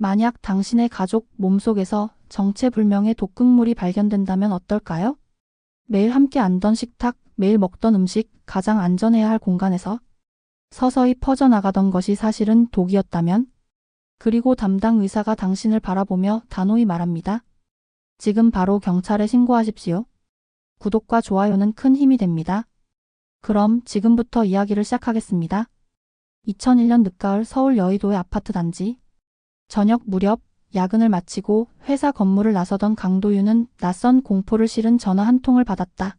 만약 당신의 가족 몸속에서 정체불명의 독극물이 발견된다면 어떨까요? 매일 함께 앉던 식탁, 매일 먹던 음식, 가장 안전해야 할 공간에서 서서히 퍼져나가던 것이 사실은 독이었다면? 그리고 담당 의사가 당신을 바라보며 단호히 말합니다. 지금 바로 경찰에 신고하십시오. 구독과 좋아요는 큰 힘이 됩니다. 그럼 지금부터 이야기를 시작하겠습니다. 2001년 늦가을 서울 여의도의 아파트 단지. 저녁 무렵 야근을 마치고 회사 건물을 나서던 강도윤은 낯선 공포를 실은 전화 한 통을 받았다.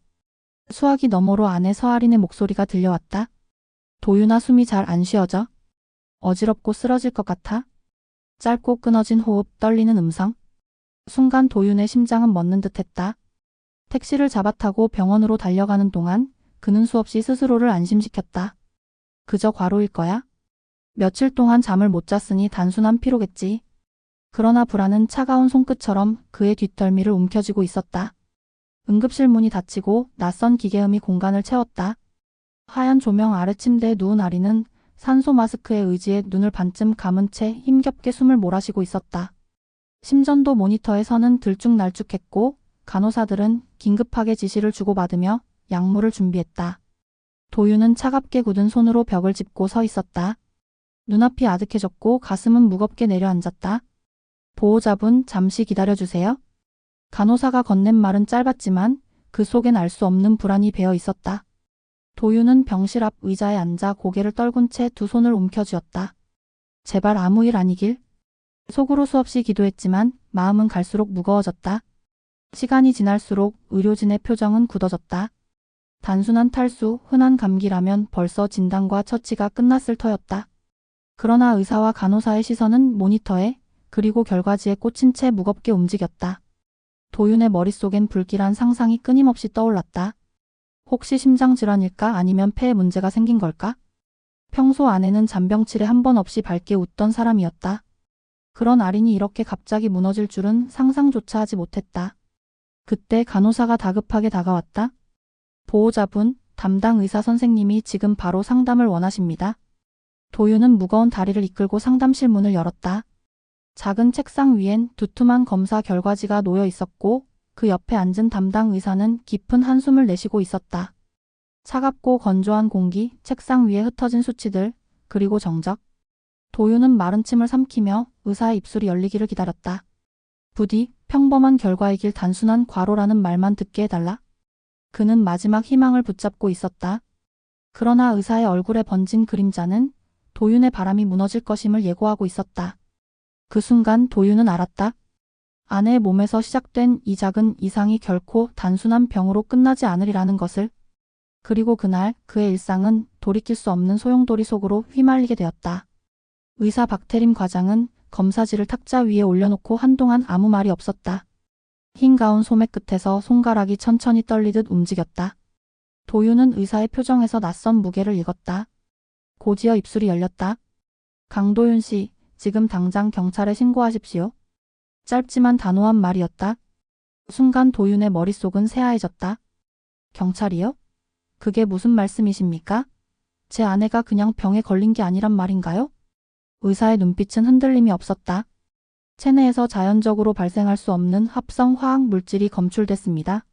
수화기 너머로 아내 서아린의 목소리가 들려왔다. 도윤아, 숨이 잘 안 쉬어져. 어지럽고 쓰러질 것 같아. 짧고 끊어진 호흡, 떨리는 음성. 순간 도윤의 심장은 멎는 듯했다. 택시를 잡아타고 병원으로 달려가는 동안 그는 수없이 스스로를 안심시켰다. 그저 과로일 거야? 며칠 동안 잠을 못 잤으니 단순한 피로겠지. 그러나 불안은 차가운 손끝처럼 그의 뒷덜미를 움켜쥐고 있었다. 응급실 문이 닫히고 낯선 기계음이 공간을 채웠다. 하얀 조명 아래 침대에 누운 아리는 산소 마스크에 의지해 눈을 반쯤 감은 채 힘겹게 숨을 몰아쉬고 있었다. 심전도 모니터에 선은 들쭉날쭉했고 간호사들은 긴급하게 지시를 주고받으며 약물을 준비했다. 도윤은 차갑게 굳은 손으로 벽을 짚고 서 있었다. 눈앞이 아득해졌고 가슴은 무겁게 내려앉았다. 보호자분, 잠시 기다려주세요. 간호사가 건넨 말은 짧았지만 그 속엔 알 수 없는 불안이 배어 있었다. 도윤은 병실 앞 의자에 앉아 고개를 떨군 채 두 손을 움켜쥐었다. 제발 아무 일 아니길. 속으로 수없이 기도했지만 마음은 갈수록 무거워졌다. 시간이 지날수록 의료진의 표정은 굳어졌다. 단순한 탈수, 흔한 감기라면 벌써 진단과 처치가 끝났을 터였다. 그러나 의사와 간호사의 시선은 모니터에, 그리고 결과지에 꽂힌 채 무겁게 움직였다. 도윤의 머릿속엔 불길한 상상이 끊임없이 떠올랐다. 혹시 심장질환일까, 아니면 폐에 문제가 생긴 걸까? 평소 아내는 잔병치레 한 번 없이 밝게 웃던 사람이었다. 그런 아린이 이렇게 갑자기 무너질 줄은 상상조차 하지 못했다. 그때 간호사가 다급하게 다가왔다. 보호자분, 담당 의사 선생님이 지금 바로 상담을 원하십니다. 도윤은 무거운 다리를 이끌고 상담실 문을 열었다. 작은 책상 위엔 두툼한 검사 결과지가 놓여 있었고 그 옆에 앉은 담당 의사는 깊은 한숨을 내쉬고 있었다. 차갑고 건조한 공기, 책상 위에 흩어진 수치들, 그리고 정적. 도윤은 마른 침을 삼키며 의사의 입술이 열리기를 기다렸다. 부디 평범한 결과이길, 단순한 과로라는 말만 듣게 해달라. 그는 마지막 희망을 붙잡고 있었다. 그러나 의사의 얼굴에 번진 그림자는 도윤의 바람이 무너질 것임을 예고하고 있었다. 그 순간 도윤은 알았다. 아내의 몸에서 시작된 이 작은 이상이 결코 단순한 병으로 끝나지 않으리라는 것을. 그리고 그날 그의 일상은 돌이킬 수 없는 소용돌이 속으로 휘말리게 되었다. 의사 박태림 과장은 검사지를 탁자 위에 올려놓고 한동안 아무 말이 없었다. 흰 가운 소매 끝에서 손가락이 천천히 떨리듯 움직였다. 도윤은 의사의 표정에서 낯선 무게를 읽었다. 고지어 입술이 열렸다. 강도윤 씨, 지금 당장 경찰에 신고하십시오. 짧지만 단호한 말이었다. 순간 도윤의 머릿속은 새하얘졌다. 경찰이요? 그게 무슨 말씀이십니까? 제 아내가 그냥 병에 걸린 게 아니란 말인가요? 의사의 눈빛은 흔들림이 없었다. 체내에서 자연적으로 발생할 수 없는 합성 화학 물질이 검출됐습니다.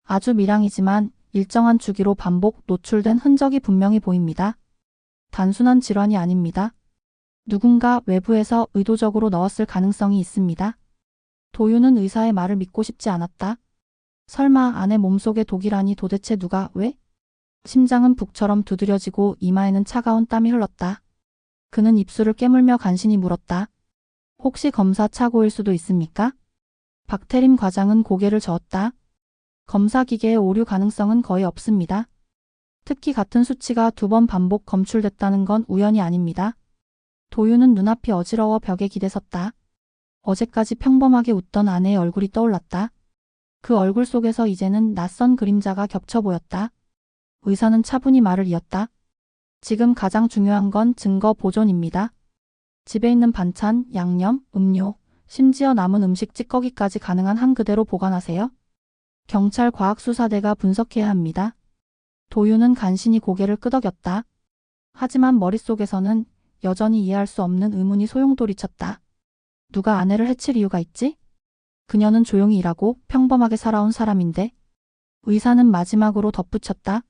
아주 미량이지만 일정한 주기로 반복 노출된 흔적이 분명히 보입니다. 단순한 질환이 아닙니다. 누군가 외부에서 의도적으로 넣었을 가능성이 있습니다. 도윤은 의사의 말을 믿고 싶지 않았다. 설마 아내 몸속에 독이라니, 도대체 누가, 왜? 심장은 북처럼 두드려지고 이마에는 차가운 땀이 흘렀다. 그는 입술을 깨물며 간신히 물었다. 혹시 검사 착오일 수도 있습니까? 박태림 과장은 고개를 저었다. 검사 기계의 오류 가능성은 거의 없습니다. 특히 같은 수치가 2번 반복 검출됐다는 건 우연이 아닙니다. 도윤은 눈앞이 어지러워 벽에 기대섰다. 어제까지 평범하게 웃던 아내의 얼굴이 떠올랐다. 그 얼굴 속에서 이제는 낯선 그림자가 겹쳐 보였다. 의사는 차분히 말을 이었다. 지금 가장 중요한 건 증거 보존입니다. 집에 있는 반찬, 양념, 음료, 심지어 남은 음식 찌꺼기까지 가능한 한 그대로 보관하세요. 경찰 과학수사대가 분석해야 합니다. 도윤은 간신히 고개를 끄덕였다. 하지만 머릿속에서는 여전히 이해할 수 없는 의문이 소용돌이쳤다. 누가 아내를 해칠 이유가 있지? 그녀는 조용히 일하고 평범하게 살아온 사람인데. 의사는 마지막으로 덧붙였다.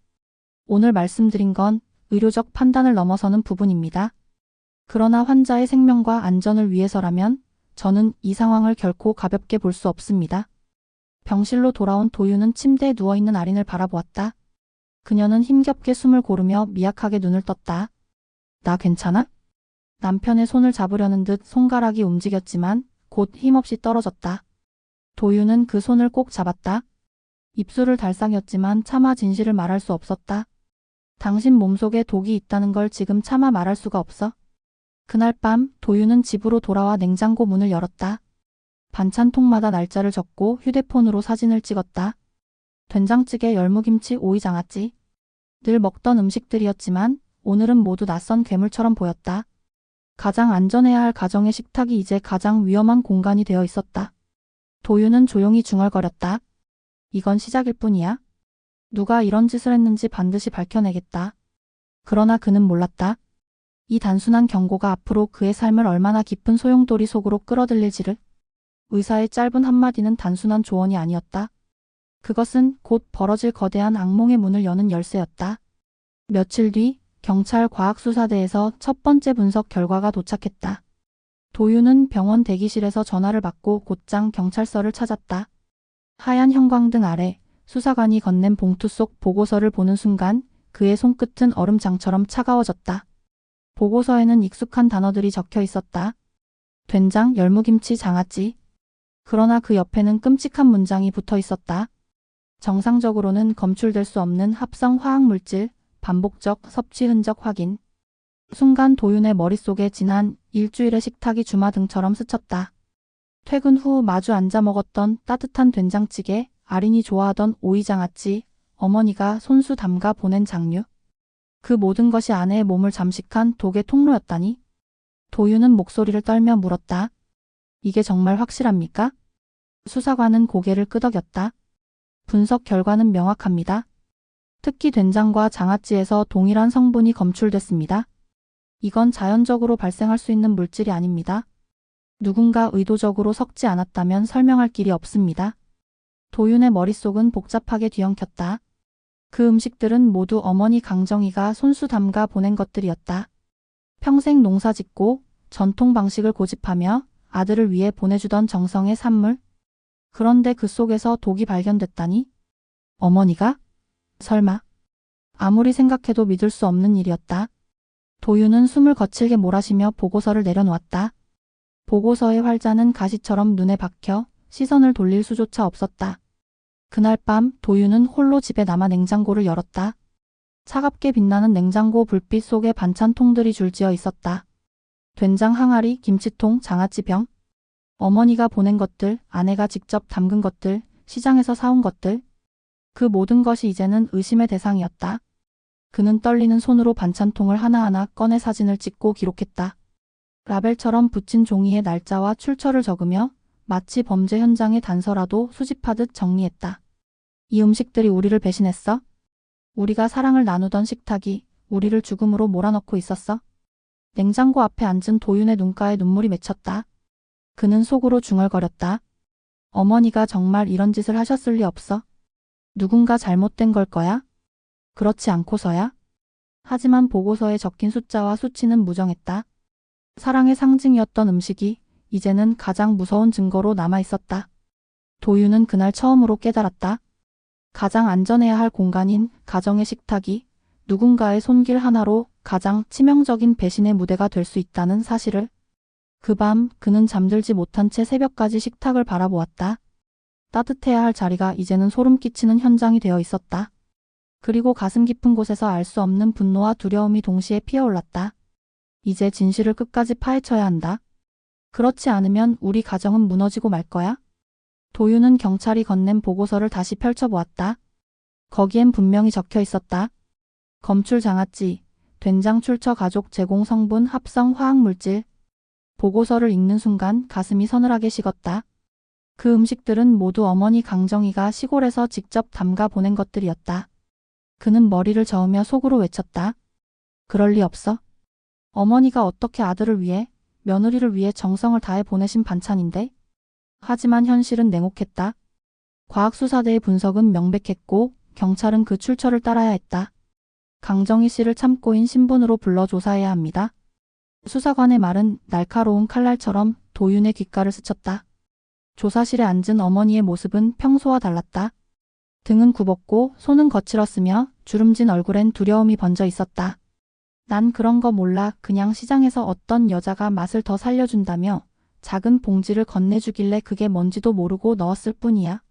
오늘 말씀드린 건 의료적 판단을 넘어서는 부분입니다. 그러나 환자의 생명과 안전을 위해서라면 저는 이 상황을 결코 가볍게 볼 수 없습니다. 병실로 돌아온 도윤은 침대에 누워있는 아린을 바라보았다. 그녀는 힘겹게 숨을 고르며 미약하게 눈을 떴다. 나 괜찮아? 남편의 손을 잡으려는 듯 손가락이 움직였지만 곧 힘없이 떨어졌다. 도윤은 그 손을 꼭 잡았다. 입술을 달싹였지만 차마 진실을 말할 수 없었다. 당신 몸속에 독이 있다는 걸 지금 차마 말할 수가 없어. 그날 밤 도윤은 집으로 돌아와 냉장고 문을 열었다. 반찬통마다 날짜를 적고 휴대폰으로 사진을 찍었다. 된장찌개, 열무김치, 오이장아찌. 늘 먹던 음식들이었지만 오늘은 모두 낯선 괴물처럼 보였다. 가장 안전해야 할 가정의 식탁이 이제 가장 위험한 공간이 되어 있었다. 도윤은 조용히 중얼거렸다. 이건 시작일 뿐이야. 누가 이런 짓을 했는지 반드시 밝혀내겠다. 그러나 그는 몰랐다. 이 단순한 경고가 앞으로 그의 삶을 얼마나 깊은 소용돌이 속으로 끌어들일지를. 의사의 짧은 한마디는 단순한 조언이 아니었다. 그것은 곧 벌어질 거대한 악몽의 문을 여는 열쇠였다. 며칠 뒤 경찰 과학수사대에서 첫 번째 분석 결과가 도착했다. 도윤은 병원 대기실에서 전화를 받고 곧장 경찰서를 찾았다. 하얀 형광등 아래 수사관이 건넨 봉투 속 보고서를 보는 순간 그의 손끝은 얼음장처럼 차가워졌다. 보고서에는 익숙한 단어들이 적혀 있었다. 된장, 열무김치, 장아찌. 그러나 그 옆에는 끔찍한 문장이 붙어 있었다. 정상적으로는 검출될 수 없는 합성 화학물질, 반복적 섭취 흔적 확인. 순간 도윤의 머릿속에 지난 일주일의 식탁이 주마등처럼 스쳤다. 퇴근 후 마주 앉아 먹었던 따뜻한 된장찌개, 아린이 좋아하던 오이장아찌, 어머니가 손수 담가 보낸 장류. 그 모든 것이 아내의 몸을 잠식한 독의 통로였다니. 도윤은 목소리를 떨며 물었다. 이게 정말 확실합니까? 수사관은 고개를 끄덕였다. 분석 결과는 명확합니다. 특히 된장과 장아찌에서 동일한 성분이 검출됐습니다. 이건 자연적으로 발생할 수 있는 물질이 아닙니다. 누군가 의도적으로 섞지 않았다면 설명할 길이 없습니다. 도윤의 머릿속은 복잡하게 뒤엉켰다. 그 음식들은 모두 어머니 강정희가 손수 담가 보낸 것들이었다. 평생 농사짓고 전통 방식을 고집하며 아들을 위해 보내주던 정성의 산물. 그런데 그 속에서 독이 발견됐다니? 어머니가? 설마? 아무리 생각해도 믿을 수 없는 일이었다. 도윤은 숨을 거칠게 몰아쉬며 보고서를 내려놓았다. 보고서의 활자는 가시처럼 눈에 박혀 시선을 돌릴 수조차 없었다. 그날 밤 도윤은 홀로 집에 남아 냉장고를 열었다. 차갑게 빛나는 냉장고 불빛 속에 반찬통들이 줄지어 있었다. 된장 항아리, 김치통, 장아찌병. 어머니가 보낸 것들, 아내가 직접 담근 것들, 시장에서 사온 것들. 그 모든 것이 이제는 의심의 대상이었다. 그는 떨리는 손으로 반찬통을 하나하나 꺼내 사진을 찍고 기록했다. 라벨처럼 붙인 종이에 날짜와 출처를 적으며 마치 범죄 현장의 단서라도 수집하듯 정리했다. 이 음식들이 우리를 배신했어? 우리가 사랑을 나누던 식탁이 우리를 죽음으로 몰아넣고 있었어? 냉장고 앞에 앉은 도윤의 눈가에 눈물이 맺혔다. 그는 속으로 중얼거렸다. 어머니가 정말 이런 짓을 하셨을 리 없어. 누군가 잘못된 걸 거야? 그렇지 않고서야? 하지만 보고서에 적힌 숫자와 수치는 무정했다. 사랑의 상징이었던 음식이 이제는 가장 무서운 증거로 남아있었다. 도윤은 그날 처음으로 깨달았다. 가장 안전해야 할 공간인 가정의 식탁이 누군가의 손길 하나로 가장 치명적인 배신의 무대가 될 수 있다는 사실을. 그 밤 그는 잠들지 못한 채 새벽까지 식탁을 바라보았다. 따뜻해야 할 자리가 이제는 소름 끼치는 현장이 되어 있었다. 그리고 가슴 깊은 곳에서 알 수 없는 분노와 두려움이 동시에 피어올랐다. 이제 진실을 끝까지 파헤쳐야 한다. 그렇지 않으면 우리 가정은 무너지고 말 거야. 도윤은 경찰이 건넨 보고서를 다시 펼쳐보았다. 거기엔 분명히 적혀 있었다. 검출 장아찌, 된장 출처 가족 제공 성분 합성 화학물질. 보고서를 읽는 순간 가슴이 서늘하게 식었다. 그 음식들은 모두 어머니 강정희가 시골에서 직접 담가 보낸 것들이었다. 그는 머리를 저으며 속으로 외쳤다. 그럴 리 없어. 어머니가 어떻게 아들을 위해 며느리를 위해 정성을 다해 보내신 반찬인데. 하지만 현실은 냉혹했다. 과학수사대의 분석은 명백했고 경찰은 그 출처를 따라야 했다. 강정희 씨를 참고인 신분으로 불러 조사해야 합니다. 수사관의 말은 날카로운 칼날처럼 도윤의 귓가를 스쳤다. 조사실에 앉은 어머니의 모습은 평소와 달랐다. 등은 굽었고 손은 거칠었으며 주름진 얼굴엔 두려움이 번져 있었다. 난 그런 거 몰라. 그냥 시장에서 어떤 여자가 맛을 더 살려준다며 작은 봉지를 건네주길래 그게 뭔지도 모르고 넣었을 뿐이야.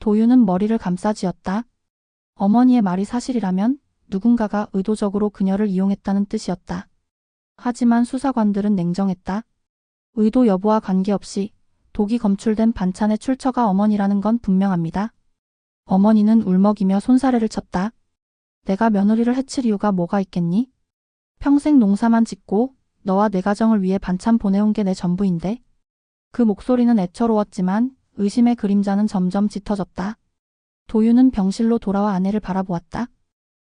도윤은 머리를 감싸쥐었다. 어머니의 말이 사실이라면 누군가가 의도적으로 그녀를 이용했다는 뜻이었다. 하지만 수사관들은 냉정했다. 의도 여부와 관계없이 독이 검출된 반찬의 출처가 어머니라는 건 분명합니다. 어머니는 울먹이며 손사래를 쳤다. 내가 며느리를 해칠 이유가 뭐가 있겠니? 평생 농사만 짓고 너와 내 가정을 위해 반찬 보내온 게 내 전부인데. 그 목소리는 애처로웠지만 의심의 그림자는 점점 짙어졌다. 도윤은 병실로 돌아와 아내를 바라보았다.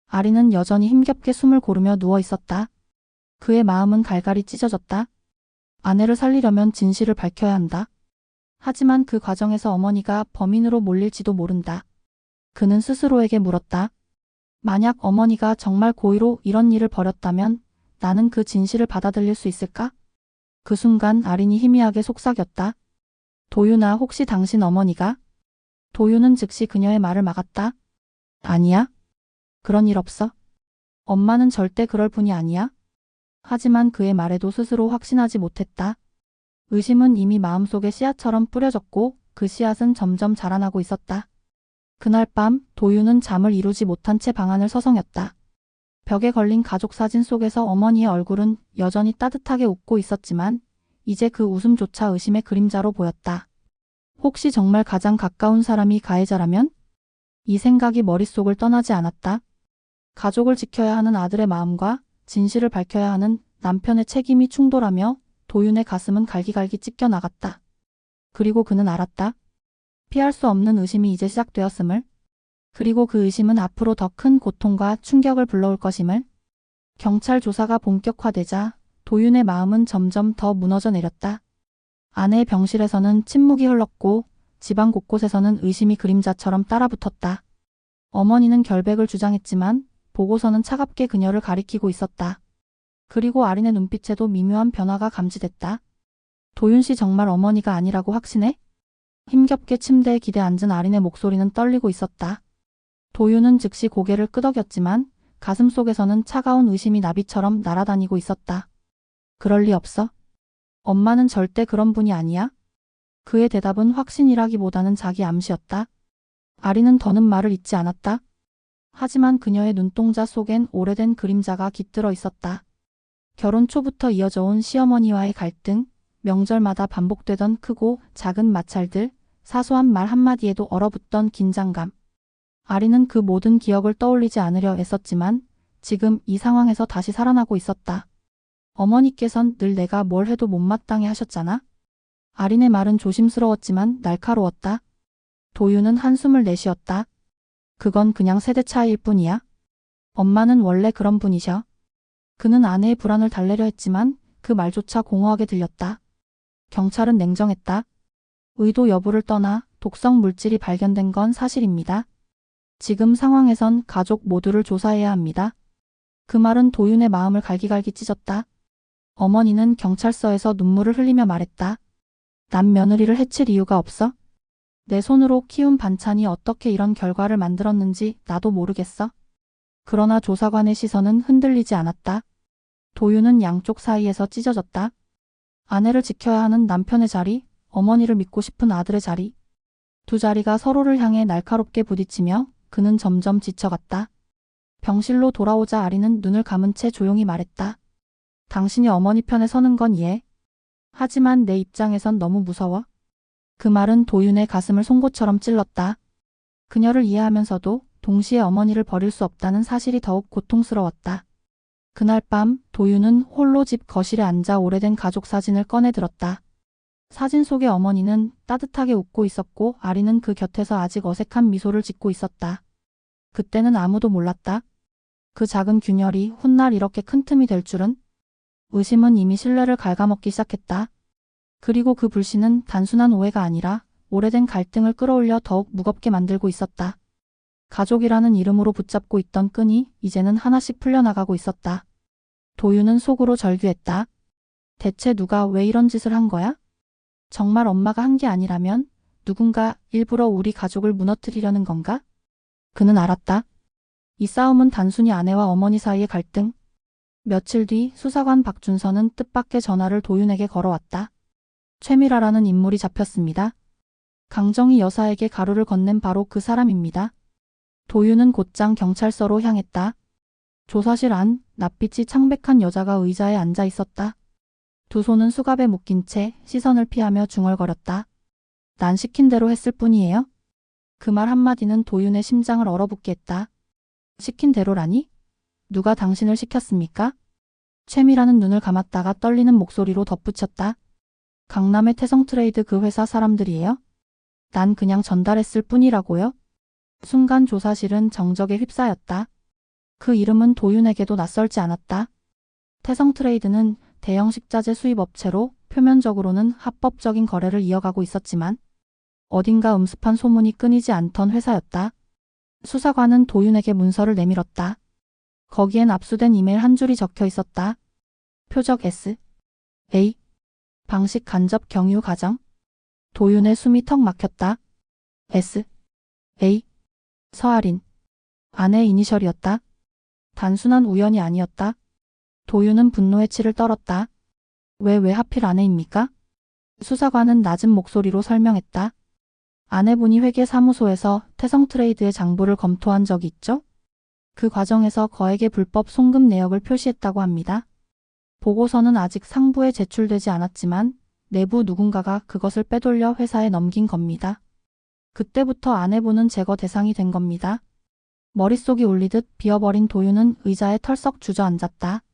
아리는 여전히 힘겹게 숨을 고르며 누워 있었다. 그의 마음은 갈갈이 찢어졌다. 아내를 살리려면 진실을 밝혀야 한다. 하지만 그 과정에서 어머니가 범인으로 몰릴지도 모른다. 그는 스스로에게 물었다. 만약 어머니가 정말 고의로 이런 일을 벌였다면 나는 그 진실을 받아들일 수 있을까? 그 순간 아린이 희미하게 속삭였다. 도윤아, 혹시 당신 어머니가? 도윤은 즉시 그녀의 말을 막았다. 아니야. 그런 일 없어. 엄마는 절대 그럴 분이 아니야. 하지만 그의 말에도 스스로 확신하지 못했다. 의심은 이미 마음속에 씨앗처럼 뿌려졌고 그 씨앗은 점점 자라나고 있었다. 그날 밤 도윤은 잠을 이루지 못한 채 방 안을 서성였다. 벽에 걸린 가족 사진 속에서 어머니의 얼굴은 여전히 따뜻하게 웃고 있었지만 이제 그 웃음조차 의심의 그림자로 보였다. 혹시 정말 가장 가까운 사람이 가해자라면? 이 생각이 머릿속을 떠나지 않았다. 가족을 지켜야 하는 아들의 마음과 진실을 밝혀야 하는 남편의 책임이 충돌하며 도윤의 가슴은 갈기갈기 찢겨 나갔다. 그리고 그는 알았다. 피할 수 없는 의심이 이제 시작되었음을. 그리고 그 의심은 앞으로 더 큰 고통과 충격을 불러올 것임을. 경찰 조사가 본격화되자 도윤의 마음은 점점 더 무너져 내렸다. 아내의 병실에서는 침묵이 흘렀고 집안 곳곳에서는 의심이 그림자처럼 따라붙었다. 어머니는 결백을 주장했지만 보고서는 차갑게 그녀를 가리키고 있었다. 그리고 아린의 눈빛에도 미묘한 변화가 감지됐다. 도윤 씨 정말 어머니가 아니라고 확신해? 힘겹게 침대에 기대 앉은 아린의 목소리는 떨리고 있었다. 도윤은 즉시 고개를 끄덕였지만 가슴 속에서는 차가운 의심이 나비처럼 날아다니고 있었다. 그럴 리 없어. 엄마는 절대 그런 분이 아니야. 그의 대답은 확신이라기보다는 자기 암시였다. 아린은 더는 말을 잇지 않았다. 하지만 그녀의 눈동자 속엔 오래된 그림자가 깃들어 있었다. 결혼 초부터 이어져 온 시어머니와의 갈등, 명절마다 반복되던 크고 작은 마찰들, 사소한 말 한마디에도 얼어붙던 긴장감. 아린은 그 모든 기억을 떠올리지 않으려 애썼지만 지금 이 상황에서 다시 살아나고 있었다. 어머니께선 늘 내가 뭘 해도 못마땅해 하셨잖아. 아린의 말은 조심스러웠지만 날카로웠다. 도윤은 한숨을 내쉬었다. 그건 그냥 세대 차이일 뿐이야. 엄마는 원래 그런 분이셔. 그는 아내의 불안을 달래려 했지만 그 말조차 공허하게 들렸다. 경찰은 냉정했다. 의도 여부를 떠나 독성 물질이 발견된 건 사실입니다. 지금 상황에선 가족 모두를 조사해야 합니다. 그 말은 도윤의 마음을 갈기갈기 찢었다. 어머니는 경찰서에서 눈물을 흘리며 말했다. 남 며느리를 해칠 이유가 없어? 내 손으로 키운 반찬이 어떻게 이런 결과를 만들었는지 나도 모르겠어. 그러나 조사관의 시선은 흔들리지 않았다. 도윤은 양쪽 사이에서 찢어졌다. 아내를 지켜야 하는 남편의 자리, 어머니를 믿고 싶은 아들의 자리. 두 자리가 서로를 향해 날카롭게 부딪히며 그는 점점 지쳐갔다. 병실로 돌아오자 아리는 눈을 감은 채 조용히 말했다. 당신이 어머니 편에 서는 건 이해. 하지만 내 입장에선 너무 무서워. 그 말은 도윤의 가슴을 송곳처럼 찔렀다. 그녀를 이해하면서도 동시에 어머니를 버릴 수 없다는 사실이 더욱 고통스러웠다. 그날 밤 도윤은 홀로 집 거실에 앉아 오래된 가족 사진을 꺼내 들었다. 사진 속의 어머니는 따뜻하게 웃고 있었고 아리는 그 곁에서 아직 어색한 미소를 짓고 있었다. 그때는 아무도 몰랐다. 그 작은 균열이 훗날 이렇게 큰 틈이 될 줄은. 의심은 이미 신뢰를 갉아먹기 시작했다. 그리고 그 불신은 단순한 오해가 아니라 오래된 갈등을 끌어올려 더욱 무겁게 만들고 있었다. 가족이라는 이름으로 붙잡고 있던 끈이 이제는 하나씩 풀려나가고 있었다. 도윤은 속으로 절규했다. 대체 누가 왜 이런 짓을 한 거야? 정말 엄마가 한 게 아니라면 누군가 일부러 우리 가족을 무너뜨리려는 건가? 그는 알았다. 이 싸움은 단순히 아내와 어머니 사이의 갈등. 며칠 뒤 수사관 박준서는 뜻밖의 전화를 도윤에게 걸어왔다. 최미라라는 인물이 잡혔습니다. 강정희 여사에게 가루를 건넨 바로 그 사람입니다. 도윤은 곧장 경찰서로 향했다. 조사실 안 낯빛이 창백한 여자가 의자에 앉아 있었다. 두 손은 수갑에 묶인 채 시선을 피하며 중얼거렸다. 난 시킨 대로 했을 뿐이에요. 그 말 한마디는 도윤의 심장을 얼어붙게 했다. 시킨 대로라니? 누가 당신을 시켰습니까? 최미라는 눈을 감았다가 떨리는 목소리로 덧붙였다. 강남의 태성트레이드 그 회사 사람들이에요? 난 그냥 전달했을 뿐이라고요? 순간 조사실은 정적에 휩싸였다. 그 이름은 도윤에게도 낯설지 않았다. 태성트레이드는 대형 식자재 수입 업체로 표면적으로는 합법적인 거래를 이어가고 있었지만 어딘가 음습한 소문이 끊이지 않던 회사였다. 수사관은 도윤에게 문서를 내밀었다. 거기엔 압수된 이메일 한 줄이 적혀 있었다. 표적 S. A. 방식 간접 경유 가정. 도윤의 숨이 턱 막혔다. S. A. 서아린. 아내의 이니셜이었다. 단순한 우연이 아니었다. 도윤은 분노의 치를 떨었다. 왜 하필 아내입니까? 수사관은 낮은 목소리로 설명했다. 아내분이 회계사무소에서 태성트레이드의 장부를 검토한 적이 있죠? 그 과정에서 거액의 불법 송금 내역을 표시했다고 합니다. 보고서는 아직 상부에 제출되지 않았지만 내부 누군가가 그것을 빼돌려 회사에 넘긴 겁니다. 그때부터 아내분은 제거 대상이 된 겁니다. 머릿속이 울리듯 비어버린 도윤은 의자에 털썩 주저앉았다.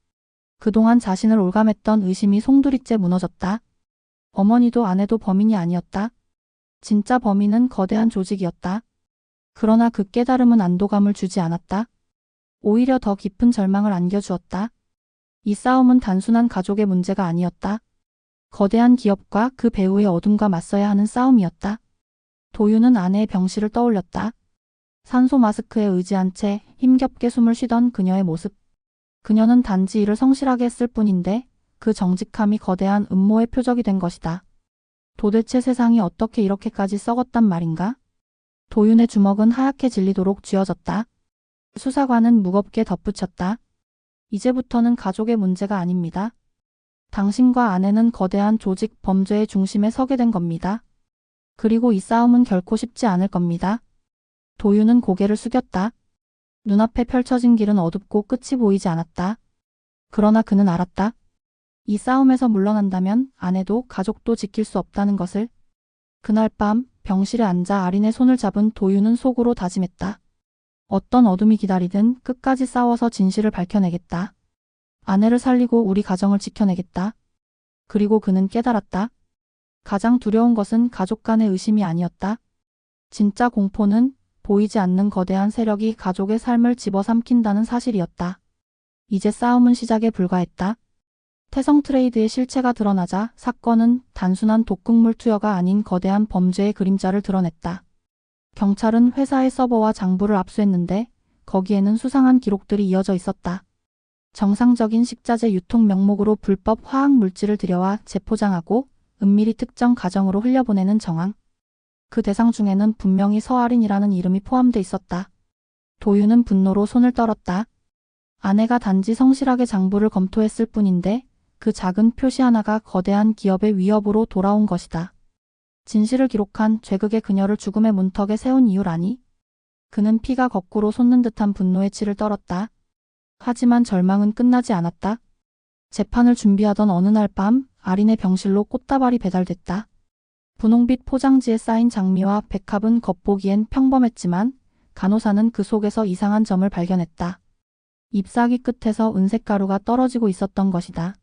그동안 자신을 올감했던 의심이 송두리째 무너졌다. 어머니도 아내도 범인이 아니었다. 진짜 범인은 거대한 조직이었다. 그러나 그 깨달음은 안도감을 주지 않았다. 오히려 더 깊은 절망을 안겨주었다. 이 싸움은 단순한 가족의 문제가 아니었다. 거대한 기업과 그 배후의 어둠과 맞서야 하는 싸움이었다. 도윤은 아내의 병실을 떠올렸다. 산소 마스크에 의지한 채 힘겹게 숨을 쉬던 그녀의 모습. 그녀는 단지 일을 성실하게 했을 뿐인데 그 정직함이 거대한 음모의 표적이 된 것이다. 도대체 세상이 어떻게 이렇게까지 썩었단 말인가? 도윤의 주먹은 하얗게 질리도록 쥐어졌다. 수사관은 무겁게 덧붙였다. 이제부터는 가족의 문제가 아닙니다. 당신과 아내는 거대한 조직 범죄의 중심에 서게 된 겁니다. 그리고 이 싸움은 결코 쉽지 않을 겁니다. 도윤은 고개를 숙였다. 눈앞에 펼쳐진 길은 어둡고 끝이 보이지 않았다. 그러나 그는 알았다. 이 싸움에서 물러난다면 아내도 가족도 지킬 수 없다는 것을. 그날 밤 병실에 앉아 아린의 손을 잡은 도윤은 속으로 다짐했다. 어떤 어둠이 기다리든 끝까지 싸워서 진실을 밝혀내겠다. 아내를 살리고 우리 가정을 지켜내겠다. 그리고 그는 깨달았다. 가장 두려운 것은 가족 간의 의심이 아니었다. 진짜 공포는 보이지 않는 거대한 세력이 가족의 삶을 집어삼킨다는 사실이었다. 이제 싸움은 시작에 불과했다. 태성트레이드의 실체가 드러나자 사건은 단순한 독극물 투여가 아닌 거대한 범죄의 그림자를 드러냈다. 경찰은 회사의 서버와 장부를 압수했는데 거기에는 수상한 기록들이 이어져 있었다. 정상적인 식자재 유통 명목으로 불법 화학 물질을 들여와 재포장하고 은밀히 특정 가정으로 흘려보내는 정황. 그 대상 중에는 분명히 서아린이라는 이름이 포함돼 있었다. 도윤은 분노로 손을 떨었다. 아내가 단지 성실하게 장부를 검토했을 뿐인데 그 작은 표시 하나가 거대한 기업의 위협으로 돌아온 것이다. 진실을 기록한 죄극의 그녀를 죽음의 문턱에 세운 이유라니? 그는 피가 거꾸로 솟는 듯한 분노의 치를 떨었다. 하지만 절망은 끝나지 않았다. 재판을 준비하던 어느 날 밤 아린의 병실로 꽃다발이 배달됐다. 분홍빛 포장지에 쌓인 장미와 백합은 겉보기엔 평범했지만 간호사는 그 속에서 이상한 점을 발견했다. 잎사귀 끝에서 은색 가루가 떨어지고 있었던 것이다.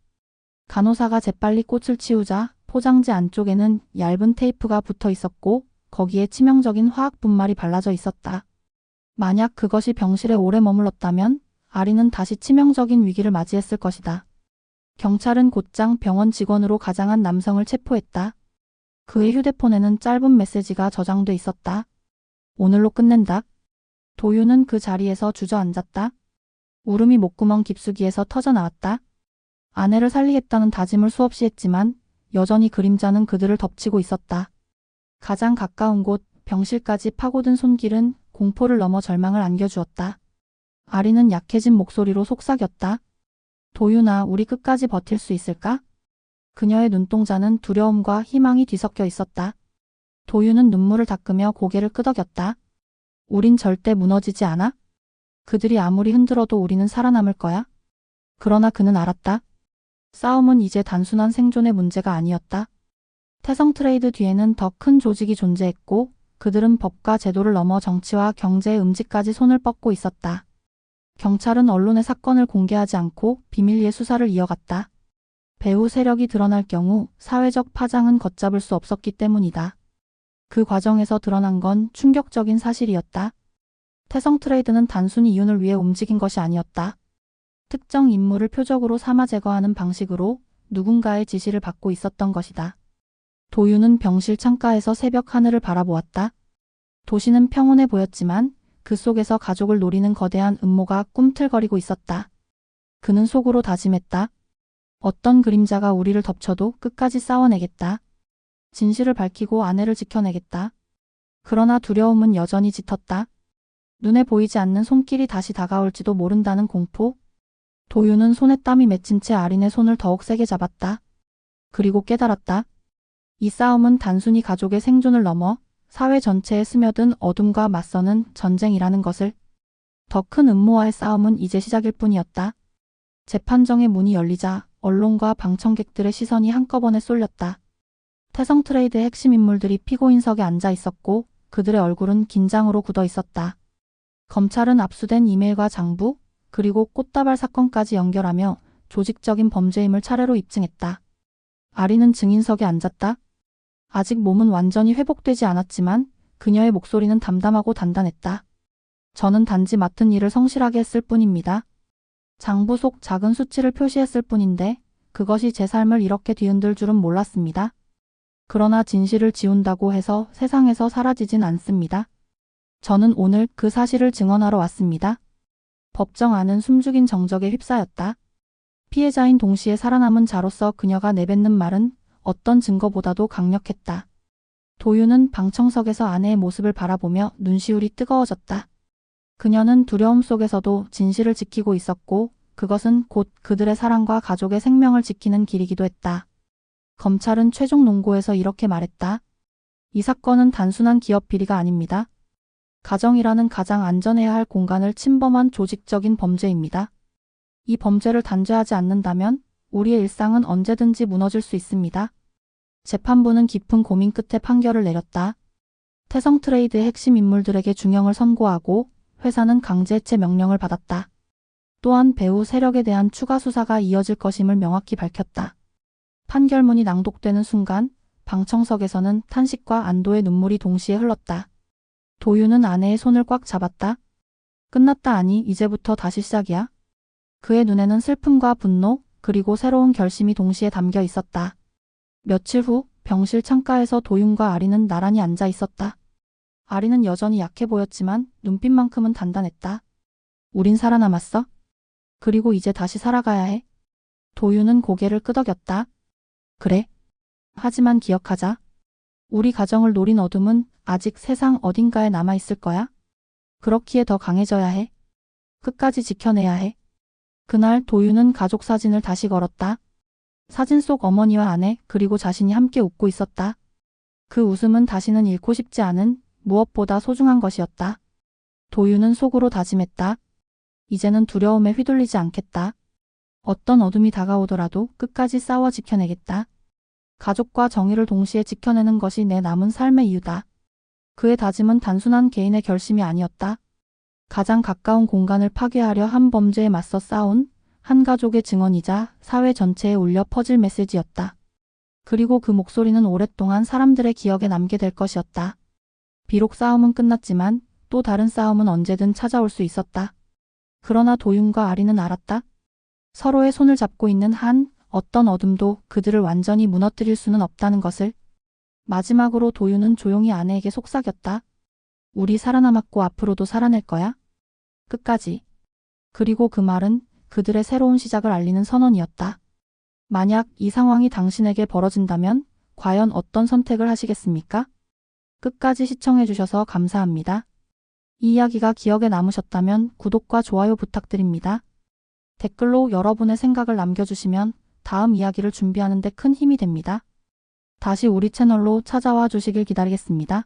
간호사가 재빨리 꽃을 치우자 포장지 안쪽에는 얇은 테이프가 붙어 있었고 거기에 치명적인 화학 분말이 발라져 있었다. 만약 그것이 병실에 오래 머물렀다면 아린은 다시 치명적인 위기를 맞이했을 것이다. 경찰은 곧장 병원 직원으로 가장한 남성을 체포했다. 그의 휴대폰에는 짧은 메시지가 저장돼 있었다. 오늘로 끝낸다. 도윤은 그 자리에서 주저앉았다. 울음이 목구멍 깊숙이에서 터져나왔다. 아내를 살리겠다는 다짐을 수없이 했지만 여전히 그림자는 그들을 덮치고 있었다. 가장 가까운 곳 병실까지 파고든 손길은 공포를 넘어 절망을 안겨주었다. 아리는 약해진 목소리로 속삭였다. 도윤아, 우리 끝까지 버틸 수 있을까? 그녀의 눈동자는 두려움과 희망이 뒤섞여 있었다. 도윤은 눈물을 닦으며 고개를 끄덕였다. 우린 절대 무너지지 않아? 그들이 아무리 흔들어도 우리는 살아남을 거야. 그러나 그는 알았다. 싸움은 이제 단순한 생존의 문제가 아니었다. 태성 트레이드 뒤에는 더 큰 조직이 존재했고 그들은 법과 제도를 넘어 정치와 경제의 음지까지 손을 뻗고 있었다. 경찰은 언론에 사건을 공개하지 않고 비밀리에 수사를 이어갔다. 배후 세력이 드러날 경우 사회적 파장은 걷잡을 수 없었기 때문이다. 그 과정에서 드러난 건 충격적인 사실이었다. 태성 트레이드는 단순히 이윤을 위해 움직인 것이 아니었다. 특정 인물을 표적으로 삼아 제거하는 방식으로 누군가의 지시를 받고 있었던 것이다. 도윤은 병실 창가에서 새벽 하늘을 바라보았다. 도시는 평온해 보였지만 그 속에서 가족을 노리는 거대한 음모가 꿈틀거리고 있었다. 그는 속으로 다짐했다. 어떤 그림자가 우리를 덮쳐도 끝까지 싸워내겠다. 진실을 밝히고 아내를 지켜내겠다. 그러나 두려움은 여전히 짙었다. 눈에 보이지 않는 손길이 다시 다가올지도 모른다는 공포. 도윤은 손에 땀이 맺힌 채 아린의 손을 더욱 세게 잡았다. 그리고 깨달았다. 이 싸움은 단순히 가족의 생존을 넘어 사회 전체에 스며든 어둠과 맞서는 전쟁이라는 것을. 더 큰 음모와의 싸움은 이제 시작일 뿐이었다. 재판정의 문이 열리자 언론과 방청객들의 시선이 한꺼번에 쏠렸다. 태성 트레이드의 핵심 인물들이 피고인석에 앉아 있었고 그들의 얼굴은 긴장으로 굳어 있었다. 검찰은 압수된 이메일과 장부, 그리고 꽃다발 사건까지 연결하며 조직적인 범죄임을 차례로 입증했다. 아리는 증인석에 앉았다. 아직 몸은 완전히 회복되지 않았지만 그녀의 목소리는 담담하고 단단했다. 저는 단지 맡은 일을 성실하게 했을 뿐입니다. 장부 속 작은 수치를 표시했을 뿐인데 그것이 제 삶을 이렇게 뒤흔들 줄은 몰랐습니다. 그러나 진실을 지운다고 해서 세상에서 사라지진 않습니다. 저는 오늘 그 사실을 증언하러 왔습니다. 법정 안은 숨죽인 정적에 휩싸였다. 피해자인 동시에 살아남은 자로서 그녀가 내뱉는 말은 어떤 증거보다도 강력했다. 도윤은 방청석에서 아내의 모습을 바라보며 눈시울이 뜨거워졌다. 그녀는 두려움 속에서도 진실을 지키고 있었고 그것은 곧 그들의 사랑과 가족의 생명을 지키는 길이기도 했다. 검찰은 최종 논고에서 이렇게 말했다. 이 사건은 단순한 기업 비리가 아닙니다. 가정이라는 가장 안전해야 할 공간을 침범한 조직적인 범죄입니다. 이 범죄를 단죄하지 않는다면 우리의 일상은 언제든지 무너질 수 있습니다. 재판부는 깊은 고민 끝에 판결을 내렸다. 태성 트레이드의 핵심 인물들에게 중형을 선고하고 회사는 강제 해체 명령을 받았다. 또한 배후 세력에 대한 추가 수사가 이어질 것임을 명확히 밝혔다. 판결문이 낭독되는 순간 방청석에서는 탄식과 안도의 눈물이 동시에 흘렀다. 도윤은 아내의 손을 꽉 잡았다. 끝났다 아니 이제부터 다시 시작이야. 그의 눈에는 슬픔과 분노 그리고 새로운 결심이 동시에 담겨 있었다. 며칠 후 병실 창가에서 도윤과 아리는 나란히 앉아 있었다. 아리는 여전히 약해 보였지만 눈빛만큼은 단단했다. 우린 살아남았어. 그리고 이제 다시 살아가야 해. 도윤은 고개를 끄덕였다. 그래. 하지만 기억하자. 우리 가정을 노린 어둠은 아직 세상 어딘가에 남아있을 거야. 그렇기에 더 강해져야 해. 끝까지 지켜내야 해. 그날 도윤은 가족 사진을 다시 걸었다. 사진 속 어머니와 아내 그리고 자신이 함께 웃고 있었다. 그 웃음은 다시는 잃고 싶지 않은 무엇보다 소중한 것이었다. 도윤은 속으로 다짐했다. 이제는 두려움에 휘둘리지 않겠다. 어떤 어둠이 다가오더라도 끝까지 싸워 지켜내겠다. 가족과 정의를 동시에 지켜내는 것이 내 남은 삶의 이유다. 그의 다짐은 단순한 개인의 결심이 아니었다. 가장 가까운 공간을 파괴하려 한 범죄에 맞서 싸운 한 가족의 증언이자 사회 전체에 울려 퍼질 메시지였다. 그리고 그 목소리는 오랫동안 사람들의 기억에 남게 될 것이었다. 비록 싸움은 끝났지만 또 다른 싸움은 언제든 찾아올 수 있었다. 그러나 도윤과 아리는 알았다. 서로의 손을 잡고 있는 한 어떤 어둠도 그들을 완전히 무너뜨릴 수는 없다는 것을. 마지막으로 도윤은 조용히 아내에게 속삭였다. 우리 살아남았고 앞으로도 살아낼 거야? 끝까지. 그리고 그 말은 그들의 새로운 시작을 알리는 선언이었다. 만약 이 상황이 당신에게 벌어진다면 과연 어떤 선택을 하시겠습니까? 끝까지 시청해주셔서 감사합니다. 이 이야기가 기억에 남으셨다면 구독과 좋아요 부탁드립니다. 댓글로 여러분의 생각을 남겨주시면 다음 이야기를 준비하는 데 큰 힘이 됩니다. 다시 우리 채널로 찾아와 주시길 기다리겠습니다.